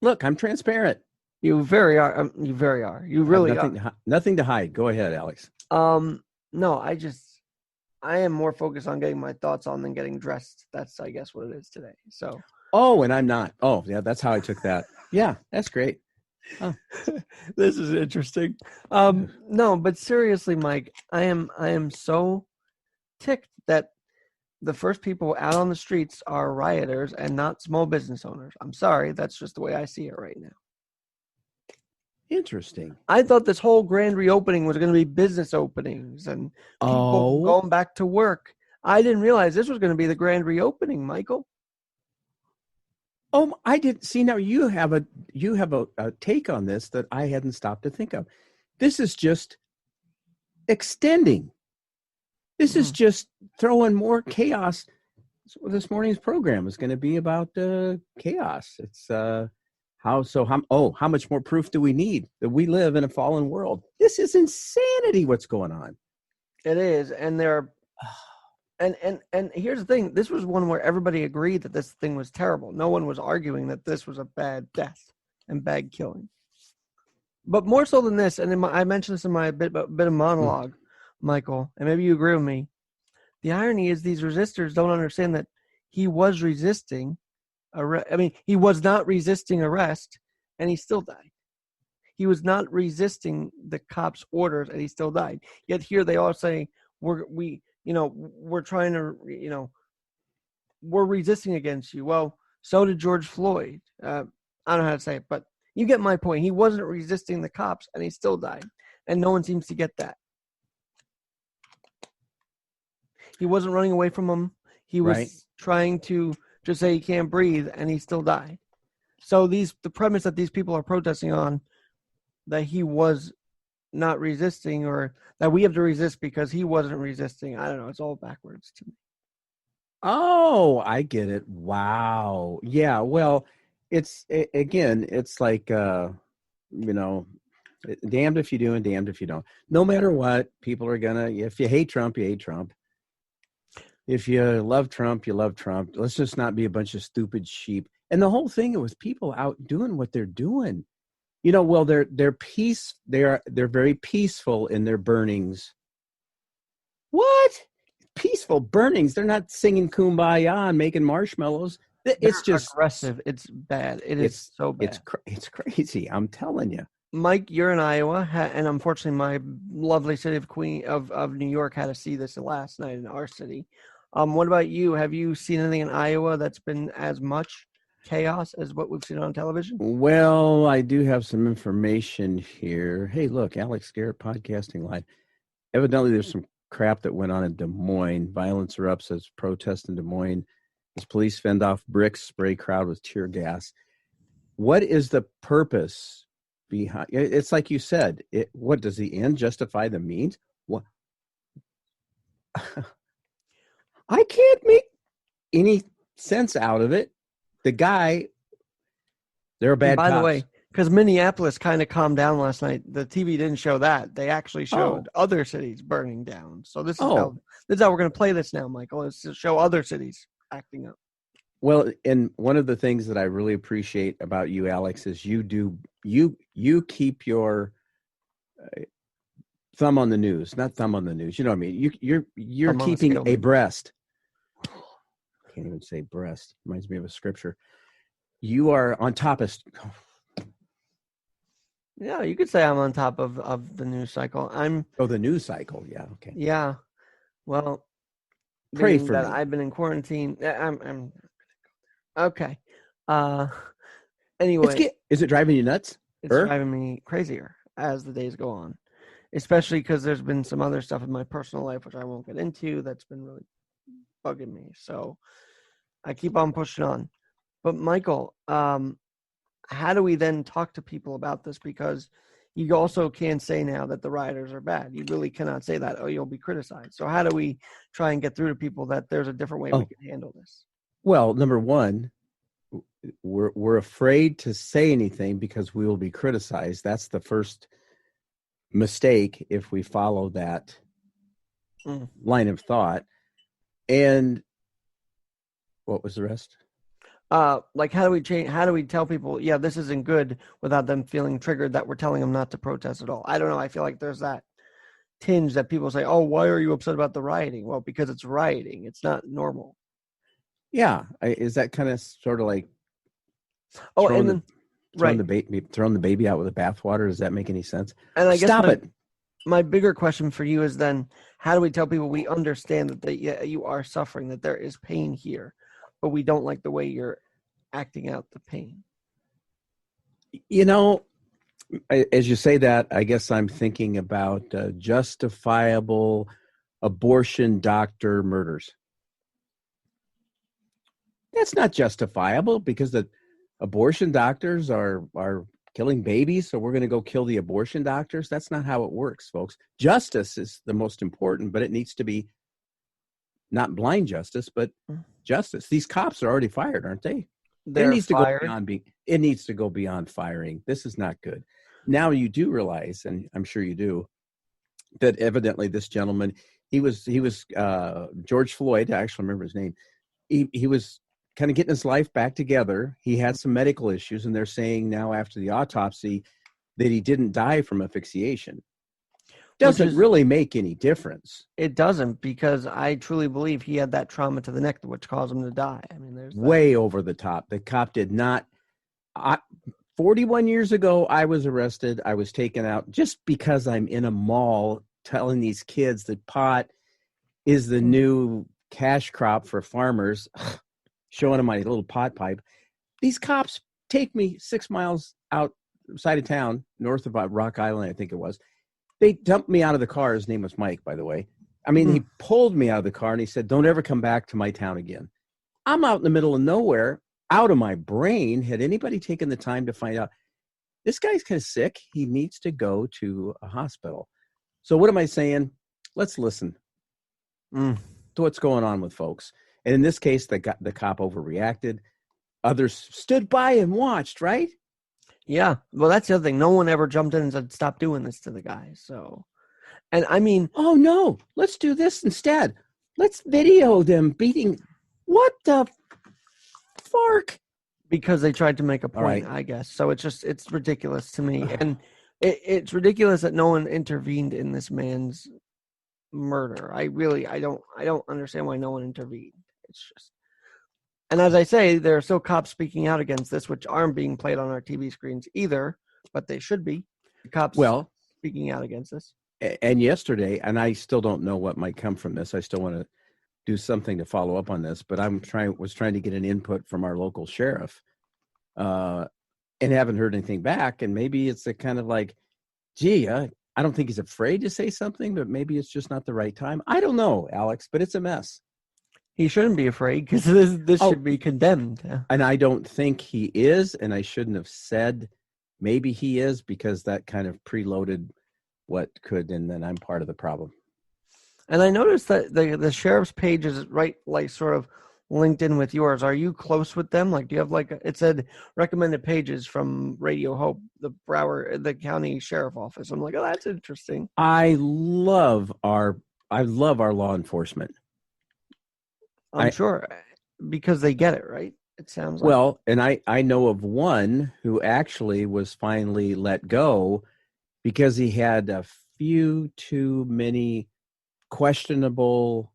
Look, I'm transparent. You very are. You very are. You really are. Nothing to hide. Go ahead, Alex. No, I am more focused on getting my thoughts on than getting dressed. That's, I guess, what it is today. So, Oh, and I'm not. Oh, yeah, that's how I took that. Yeah, that's great. this is interesting. No, but seriously, Mike, I am so ticked that the first people out on the streets are rioters and not small business owners. I'm sorry, that's just the way I see it right now. Interesting. I thought this whole grand reopening was going to be business openings and people going back to work. I didn't realize this was going to be the grand reopening, Michael. Oh, I didn't see. Now you have a take on this that I hadn't stopped to think of. This is just extending. This is just throwing more chaos. So this morning's program is going to be about chaos. It's how much more proof do we need that we live in a fallen world? This is insanity. What's going on? It is, and there are. And here's the thing. This was one where everybody agreed that this thing was terrible. No one was arguing that this was a bad death and bad killing. But more so than this, and I mentioned this in my bit of monologue, Michael, and maybe you agree with me. The irony is these resistors don't understand that he was resisting. He was not resisting arrest, and he still died. He was not resisting the cops' orders, and he still died. Yet here they all say we're trying to, we're resisting against you. Well, so did George Floyd. I don't know how to say it, but you get my point. He wasn't resisting the cops, and he still died. And no one seems to get that. He wasn't running away from them. He was trying to just say he can't breathe, and he still died. So the premise that these people are protesting on, that he was not resisting, or that we have to resist because he wasn't resisting. I don't know. It's all backwards to me. Oh, I get it. Wow. Yeah. Well, it's like, damned if you do and damned if you don't. No matter what, people are if you hate Trump, you hate Trump. If you love Trump, you love Trump. Let's just not be a bunch of stupid sheep. And the whole thing was people out doing what they're doing. They're very peaceful in their burnings. What? Peaceful burnings? They're not singing Kumbaya and making marshmallows. It's just aggressive. It's bad. It's so bad. It's crazy. I'm telling you. Mike, you're in Iowa, and unfortunately, my lovely city of New York had to see this last night in our city. What about you? Have you seen anything in Iowa that's been as much chaos as what we've seen on television? Well, I do have some information here. Hey, look, Alex Garrett podcasting live. Evidently, there's some crap that went on in Des Moines. Violence erupts as protests in Des Moines as police fend off bricks, spray crowd with tear gas. What is the purpose behind? It's like you said. What does the end justify the means? What? I can't make any sense out of it. The guy, they're bad cops. By the way, because Minneapolis kind of calmed down last night, the TV didn't show that. They actually showed other cities burning down. So this is how we're going to play this now, Michael, is to show other cities acting up. Well, and one of the things that I really appreciate about you, Alex, is you keep your thumb on the news, not thumb on the news. You know what I mean? You're keeping abreast. Can't even say breast. Reminds me of a scripture. You are on top of. Yeah, you could say I'm on top of the news cycle. the news cycle. Yeah. Okay. Yeah. Well, pray for that me. I've been in quarantine. I'm okay. Anyway, is it driving you nuts? It's driving me crazier as the days go on, especially because there's been some other stuff in my personal life which I won't get into that's been really bugging me. So I keep on pushing on. But Michael, how do we then talk to people about this? Because you also can't say now that the rioters are bad. You really cannot say that. You'll be criticized. So how do we try and get through to people that there's a different way we can handle this? Well, number one, we're afraid to say anything because we will be criticized. That's the first mistake if we follow that line of thought. And what was the rest? How do we change? How do we tell people, yeah, this isn't good, without them feeling triggered that we're telling them not to protest at all? I don't know. I feel like there's that tinge that people say, "Oh, why are you upset about the rioting?" Well, because it's rioting. It's not normal. Yeah, is that kind of sort of like Oh, throwing and the then right. throwing the baby out with the bathwater? Does that make any sense? And I guess Stop it. my bigger question for you is then, how do we tell people we understand that you are suffering, that there is pain here, but we don't like the way you're acting out the pain? You know, as you say that, I guess I'm thinking about justifiable abortion doctor murders. That's not justifiable because the abortion doctors are killing babies, so we're going to go kill the abortion doctors. That's not how it works, folks. Justice is the most important, but it needs to be not blind justice, but justice. These cops are already fired, aren't they? They're fired. It needs to go beyond firing. This is not good. Now you do realize, and I'm sure you do, that evidently this gentleman, he was George Floyd. I actually remember his name. He was kind of getting his life back together. He had some medical issues, and they're saying now after the autopsy that he didn't die from asphyxiation. Doesn't really make any difference. It doesn't, because I truly believe he had that trauma to the neck, which caused him to die. I mean, there's way over the top. The cop did not. 41 years ago, I was arrested. I was taken out just because I'm in a mall telling these kids that pot is the new cash crop for farmers, showing them my little pot pipe. These cops take me 6 miles outside of town, north of Rock Island, I think it was. They dumped me out of the car. His name was Mike, by the way. I mean, he pulled me out of the car and he said, "Don't ever come back to my town again." I'm out in the middle of nowhere, out of my brain. Had anybody taken the time to find out, this guy's kind of sick, he needs to go to a hospital? So what am I saying? Let's listen to what's going on with folks. And in this case, the cop overreacted. Others stood by and watched, right? Yeah. Well, that's the other thing. No one ever jumped in and said, "Stop doing this to the guy." So, and I mean, oh no, let's do this instead. Let's video them beating. What the fark? Because they tried to make a point, right. I guess. So it's ridiculous to me. And it's ridiculous that no one intervened in this man's murder. I don't understand why no one intervened. It's just, and as I say, there are still cops speaking out against this, which aren't being played on our TV screens either, but they should be. The cops speaking out against this. And yesterday, and I still don't know what might come from this. I still want to do something to follow up on this, but was trying to get an input from our local sheriff, and haven't heard anything back. And maybe it's a kind of like, gee, I don't think he's afraid to say something, but maybe it's just not the right time. I don't know, Alex, but it's a mess. He shouldn't be afraid, because this should be condemned. Yeah. And I don't think he is, and I shouldn't have said maybe he is, because that kind of preloaded what could, and then I'm part of the problem. And I noticed that the sheriff's page is right, like sort of linked in with yours. Are you close with them? Like, do you have it said recommended pages from Radio Hope, the county sheriff office? I'm like, oh, that's interesting. I love our law enforcement. I'm sure, because they get it, right? It sounds like. Well, and I know of one who actually was finally let go because he had a few too many questionable,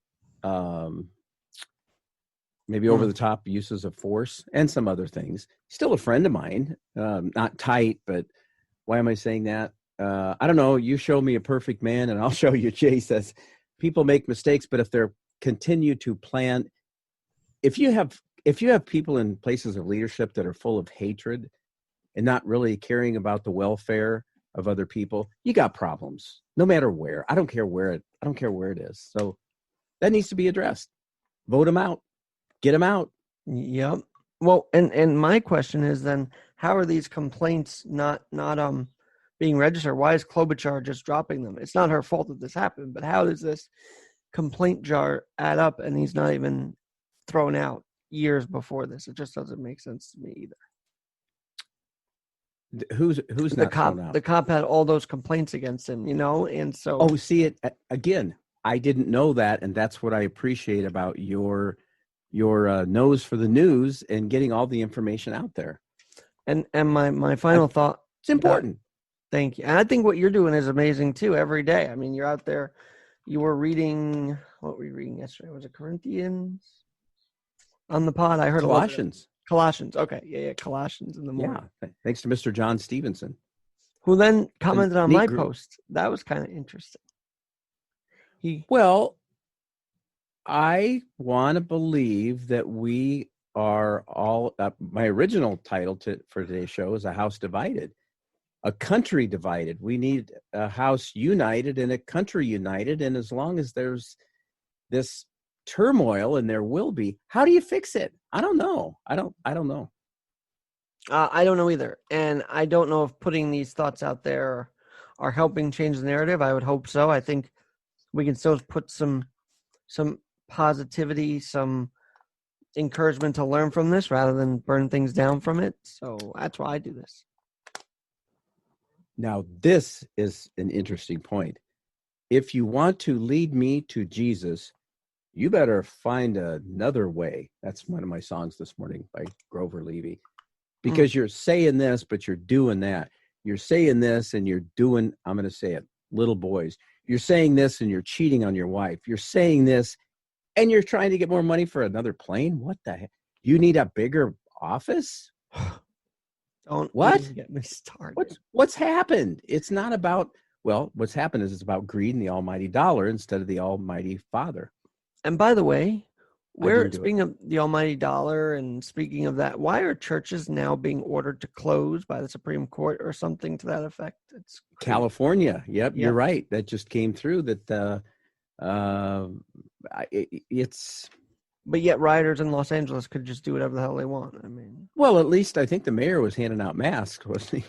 maybe over the top uses of force and some other things. Still a friend of mine, not tight, but why am I saying that? I don't know. You show me a perfect man and I'll show you. Jay says people make mistakes, but if they're continue to plan, if you have people in places of leadership that are full of hatred and not really caring about the welfare of other people, you got problems no matter where. I don't care where it is. So that needs to be addressed. Vote them out. Get them out. Yep. Well, and my question is then, how are these complaints not being registered? Why is Klobuchar just dropping them? It's not her fault that this happened, but how does this complaint jar add up and he's not even thrown out years before this? It just doesn't make sense to me either. Who's the cop? The cop had all those complaints against him, and so. Oh, see it again. I didn't know that, and that's what I appreciate about your nose for the news and getting all the information out there. And my final thought. It's important. Thank you. And I think what you're doing is amazing too every day. I mean, you're out there. You were reading, what were you reading yesterday? Was it Corinthians? On the pod, I heard Colossians. Colossians. Okay. Yeah. Colossians in the morning. Yeah. Thanks to Mr. John Stevenson. Who then commented on neat my group. post. That was kind of interesting. Well, I want to believe that we are all, my original title for today's show is A House Divided, a country divided. We need a house united and a country united. And as long as there's this turmoil, and there will be, how do you fix it? I don't know. I don't know. I don't know either. And I don't know if putting these thoughts out there are helping change the narrative. I would hope so. I think we can still put some positivity, some encouragement to learn from this rather than burn things down from it. So that's why I do this. Now, this is an interesting point. If you want to lead me to Jesus, you better find another way. That's one of my songs this morning by Grover Levy. Because you're saying this, but you're doing that. You're saying this and you're doing, I'm going to say it, little boys. You're saying this and you're cheating on your wife. You're saying this and you're trying to get more money for another plane. What the heck? You need a bigger office? Don't What? even get me started. What's happened? It's not about, well, what's happened is it's about greed and the almighty dollar instead of the almighty Father. And by the way, speaking of the almighty dollar and speaking of that, why are churches now being ordered to close by the Supreme Court or something to that effect? It's crazy. California. Yep, you're right. That just came through that it's... But yet rioters in Los Angeles could just do whatever the hell they want. I mean... Well, at least I think the mayor was handing out masks, wasn't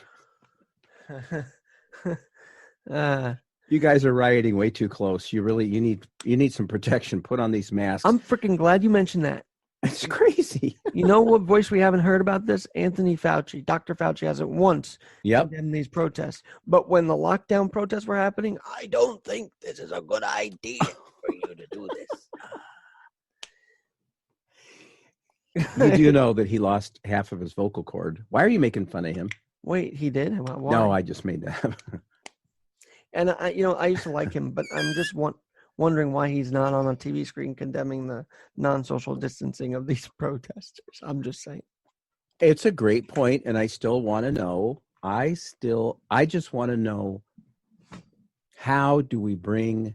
he? You guys are rioting way too close. You need some protection. Put on these masks. I'm freaking glad you mentioned that. It's crazy. You know what voice we haven't heard about this? Anthony Fauci. Dr. Fauci hasn't once condemned these protests. But when the lockdown protests were happening, I don't think this is a good idea for you to do this. You do know that he lost half of his vocal cord. Why are you making fun of him? Wait, he did? Why? No, I just made that. And I used to like him, but I'm just wondering why he's not on a TV screen condemning the non-social distancing of these protesters. I'm just saying. It's a great point, and I still want to know. I just want to know, how do we bring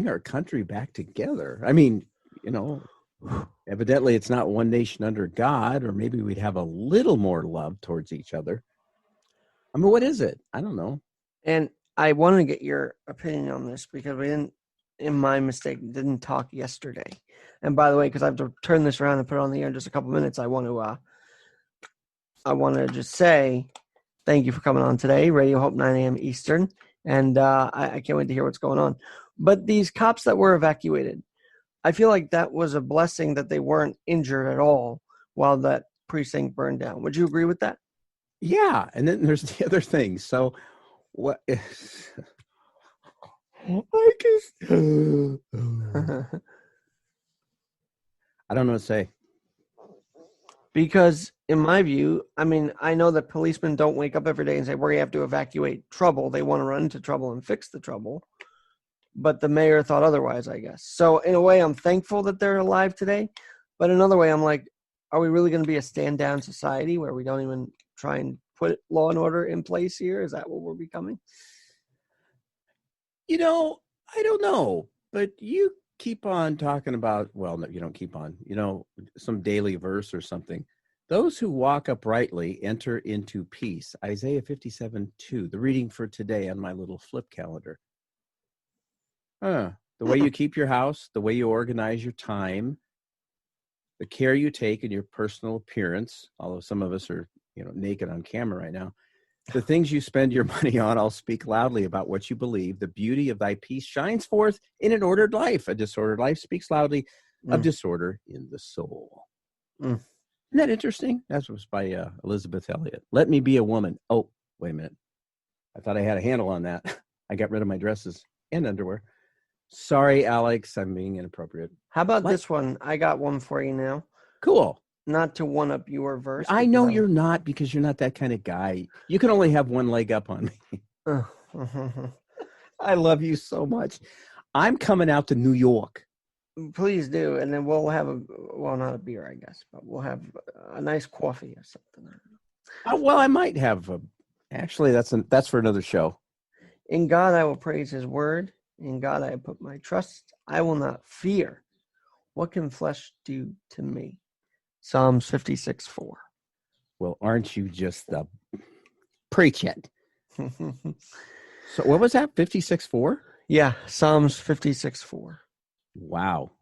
our country back together? I mean, evidently it's not one nation under God, or maybe we'd have a little more love towards each other. I mean, what is it? I don't know. And I wanted to get your opinion on this because we didn't, in my mistake, didn't talk yesterday. And by the way, because I have to turn this around and put it on the air in just a couple minutes, I want to just say thank you for coming on today, Radio Hope 9 a.m. Eastern. And I can't wait to hear what's going on. But these cops that were evacuated, I feel like that was a blessing that they weren't injured at all while that precinct burned down. Would you agree with that? Yeah, and then there's the other thing. So, what? I just I don't know what to say. Because in my view, I mean, I know that policemen don't wake up every day and say, we have to evacuate trouble. They want to run into trouble and fix the trouble. But the mayor thought otherwise, I guess. So in a way, I'm thankful that they're alive today. But another way, I'm like, are we really going to be a stand-down society where we don't even try and put law and order in place here? Is that what we're becoming? I don't know. But you keep on talking about, well, no, you don't keep on, some daily verse or something. Those who walk uprightly enter into peace. Isaiah 57:2, the reading for today on my little flip calendar. The way you keep your house, the way you organize your time, the care you take in your personal appearance, although some of us are, naked on camera right now, the things you spend your money on, I'll speak loudly about what you believe. The beauty of thy peace shines forth in an ordered life. A disordered life speaks loudly of disorder in the soul. Isn't that interesting? That was by Elizabeth Elliot. Let me be a woman. Oh, wait a minute. I thought I had a handle on that. I got rid of my dresses and underwear. Sorry, Alex. I'm being inappropriate. How about this one? I got one for you now. Cool. not to one up your verse. I know you're not, because you're not that kind of guy. You can only have one leg up on me. I love you so much. I'm coming out to New York. Please do, and then we'll have not a beer, I guess, but we'll have a nice coffee or something. Well, I might have actually, that's for another show. In God I will praise his word. In God I put my trust. I will not fear. What can flesh do to me? Psalms 56:4. Well, aren't you just the preach it? So what was that? 56:4? Yeah, Psalms 56:4. Wow.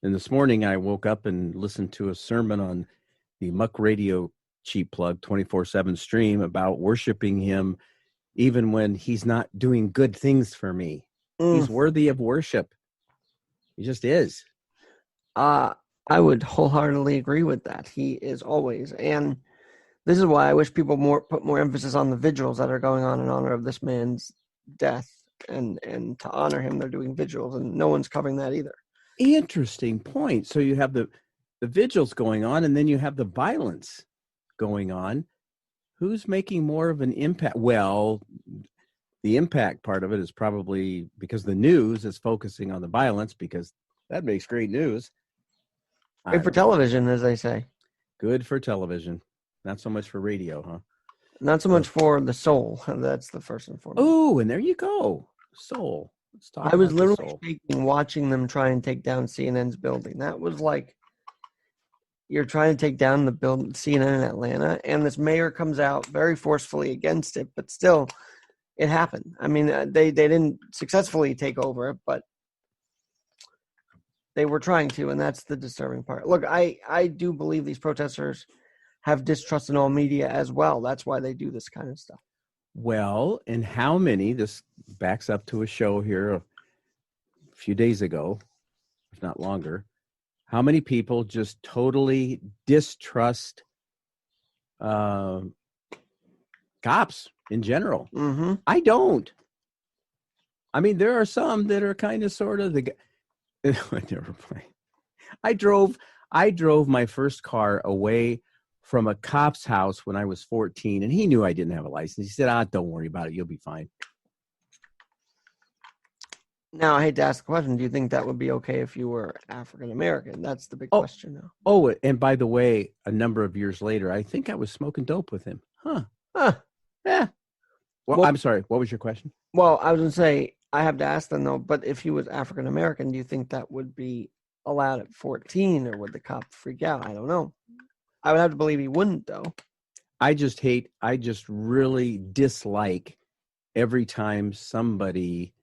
And this morning I woke up and listened to a sermon on the Muck Radio Cheap Plug 24/7 stream about worshiping him even when he's not doing good things for me. He's worthy of worship. He just is. I would wholeheartedly agree with that. He is always. And this is why I wish people put more emphasis on the vigils that are going on in honor of this man's death. And to honor him, they're doing vigils, and no one's covering that either. Interesting point. So you have the vigils going on, and then you have the violence going on. Who's making more of an impact? Well, the impact part of it is probably because the news is focusing on the violence, because that makes great news. Great for television, as they say. Good for television. Not so much for radio, huh? Not so much for the soul. That's the first and foremost. Oh, and there you go. Soul. Let's talk I was about the literally soul. shaking watching them try and take down CNN's building. That was like, you're trying to take down the CNN in Atlanta, and this mayor comes out very forcefully against it, but still, it happened. I mean, they didn't successfully take over it, but they were trying to, and that's the disturbing part. Look, I do believe these protesters have distrust in all media as well. That's why they do this kind of stuff. Well, and how many, this backs up to a show here a few days ago, if not longer, how many people just totally distrust cops in general? Mm-hmm. I don't. I mean, there are some that are kind of sort of never mind. I drove my first car away from a cop's house when I was 14, and he knew I didn't have a license. He said, don't worry about it. You'll be fine. Now, I hate to ask the question, do you think that would be okay if you were African American? That's the big question now. Oh, and by the way, a number of years later, I think I was smoking dope with him. Huh. Yeah. Well, I'm sorry. What was your question? Well, I was going to say, I have to ask them, though, but if he was African American, do you think that would be allowed at 14, or would the cop freak out? I don't know. I would have to believe he wouldn't, though. I just really dislike every time somebody,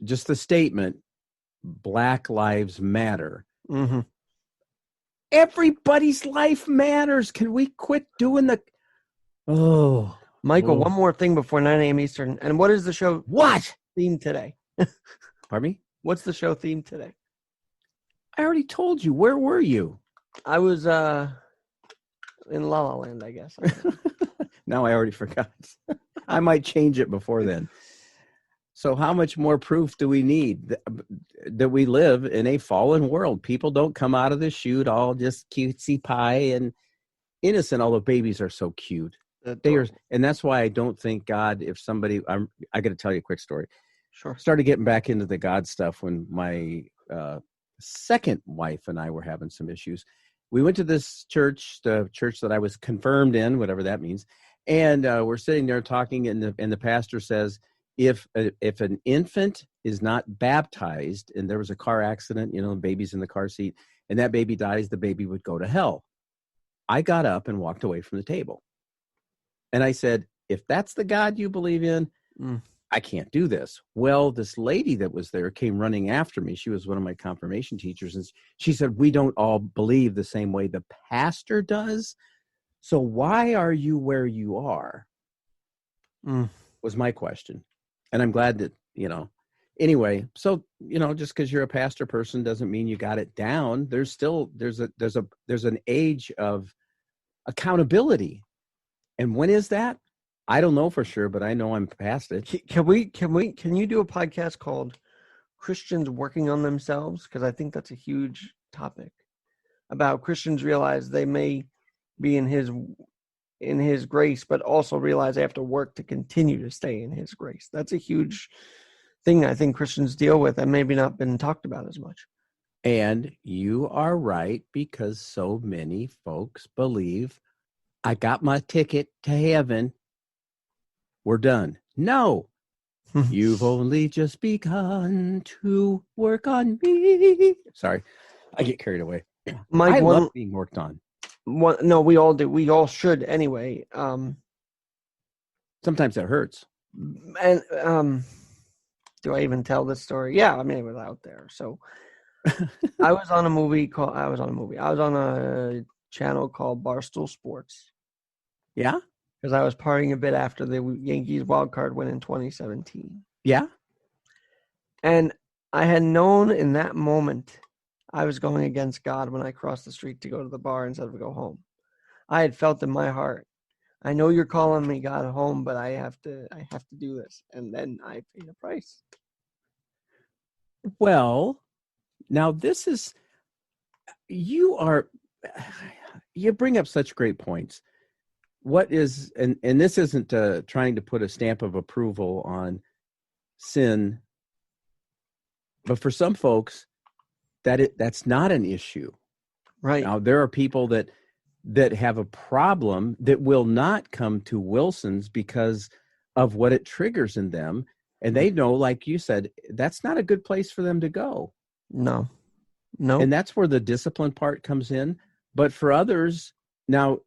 just the statement, Black Lives Matter. Mm-hmm. Everybody's life matters. Can we quit doing Michael, one more thing before 9 a.m. Eastern. And what is the show theme today? Pardon me? What's the show theme today? I already told you. Where were you? I was in La La Land, I guess. Now I already forgot. I might change it before then. So how much more proof do we need that we live in a fallen world? People don't come out of the chute all just cutesy pie and innocent, although babies are so cute. And that's why I don't think God, if somebody, I got to tell you a quick story. Sure. Started getting back into the God stuff when my second wife and I were having some issues. We went to this church, the church that I was confirmed in, whatever that means. And we're sitting there talking, and the pastor says, if an infant is not baptized and there was a car accident, the baby's in the car seat, and that baby dies, the baby would go to hell. I got up and walked away from the table. And I said, if that's the God you believe in, I can't do this. Well, this lady that was there came running after me. She was one of my confirmation teachers. And she said, we don't all believe the same way the pastor does. So why are you where you are? Was my question. And I'm glad that, anyway, so, just because you're a pastor person doesn't mean you got it down. There's an age of accountability. And when is that? I don't know for sure, but I know I'm past it. Can you do a podcast called Christians Working on Themselves? Because I think that's a huge topic. about Christians realize they may be in his grace, but also realize they have to work to continue to stay in his grace. That's a huge thing I think Christians deal with and maybe not been talked about as much. And you are right, because so many folks believe, I got my ticket to heaven, we're done. No, you've only just begun to work on me. Sorry, I get carried away. Mike, I love being worked on. No, we all do. We all should anyway. Sometimes it hurts. And do I even tell this story? Yeah, I mean, it was out there. So I was on a channel called Barstool Sports. Yeah? Because I was partying a bit after the Yankees wild card win in 2017. Yeah? And I had known in that moment I was going against God when I crossed the street to go to the bar instead of go home. I had felt in my heart, I know you're calling me, God, home, but I have to do this. And then I paid a price. Well, now this is, you bring up such great points. What is, and this isn't trying to put a stamp of approval on sin, but for some folks, that's not an issue. Right. Now, there are people that have a problem that will not come to Wilson's because of what it triggers in them. And they know, like you said, that's not a good place for them to go. No. And that's where the discipline part comes in. But for others, now,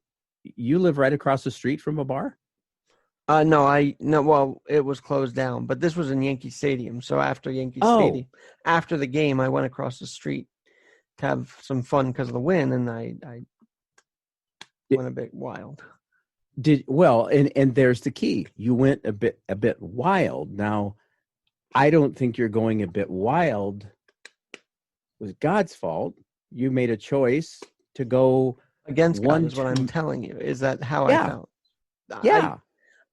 you live right across the street from a bar? No, well, it was closed down, but this was in Yankee Stadium. So after Yankee Stadium, after the game, I went across the street to have some fun because of the win, and I went a bit wild. And there's the key. You went a bit wild. Now, I don't think you're going a bit wild was God's fault. You made a choice to go against God is what I'm telling you. Is that how I felt? Yeah.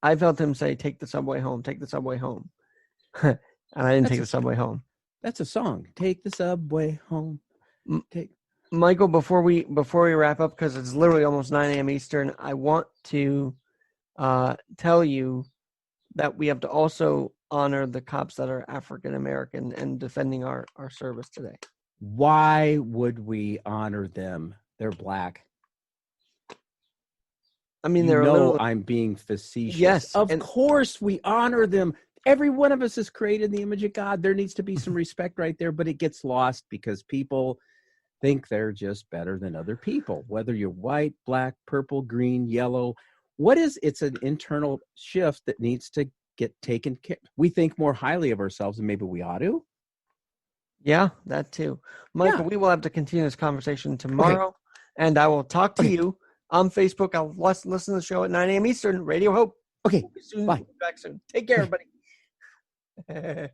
I felt him say, take the subway home, take the subway home. And I didn't take the subway home. That's a song. Take the subway home. Michael, before we wrap up, because it's literally almost 9 a.m. Eastern, I want to tell you that we have to also honor the cops that are African American and defending our service today. Why would we honor them? They're black. I mean, I'm being facetious. Yes. Of course we honor them. Every one of us is created in the image of God. There needs to be some respect right there, but it gets lost because people think they're just better than other people, whether you're white, black, purple, green, yellow. It's an internal shift that needs to get taken care of. We think more highly of ourselves than maybe we ought to. Yeah, that too. Michael, we will have to continue this conversation tomorrow, and I will talk to you on Facebook. I'll listen to the show at 9 a.m. Eastern, Radio Hope. Okay, Soon, bye. Back soon. Take care, everybody.